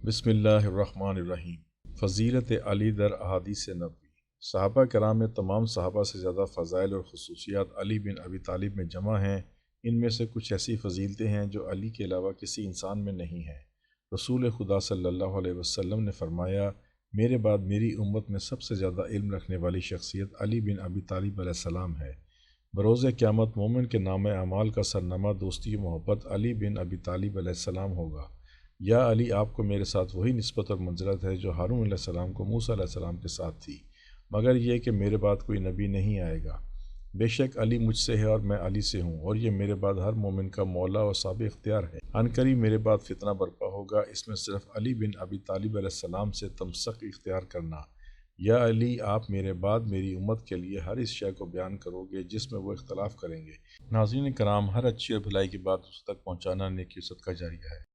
बिस्मिल्लाहिर्रहमानिर्रहीम। फ़ज़ीलत अली दर अहादीस नबवी। सहाबा कराम में तमाम सहाबा से ज़्यादा फ़ज़ाइल और ख़ुसूसियात अली बिन अबी तालिब में जमा हैं। इनमें से कुछ ऐसी फ़जीलतें हैं जो अली के अलावा किसी इंसान में नहीं हैं। रसूल खुदा सल्लल्लाहु अलैहि वसल्लम ने फ़रमाया, मेरे बाद मेरी उम्मत में सबसे ज़्यादा इल्म रखने वाली शख्सियत अली बिन अबी तालिब अलैहिस्सलाम है। बरोज़ क़यामत मोमिन के नाम अमाल का सरनामा दोस्ती मोहब्बत अली बिन अबी तालिब अलैहिस्सलाम होगा। या अली, आपको मेरे साथ वही निस्बत और मंज़िलत है जो हारून अलैहिस्सलाम को मूसा अलैहिस्सलाम के साथ थी, मगर यह कि मेरे बाद कोई नबी नहीं आएगा। बेशक अली मुझसे है और मैं अली से हूँ, और ये मेरे बाद हर मोमिन का मौला और साबिक़ इख्तियार है। अनकरीब मेरे बाद फितना बर्पा होगा, इसमें सिर्फ अली बिन अबी तालिब अलैहिस्सलाम से तमसक इख्तियार करना। या अली, आप मेरे बाद मेरी उम्मत के लिए हर इस शय को बयान करोगे जिसमें वो इख्तलाफ करेंगे। नाज़रीन कराम, हर अच्छी और भलाई की बात उस तक पहुँचाना नेकी सदका जारिया है।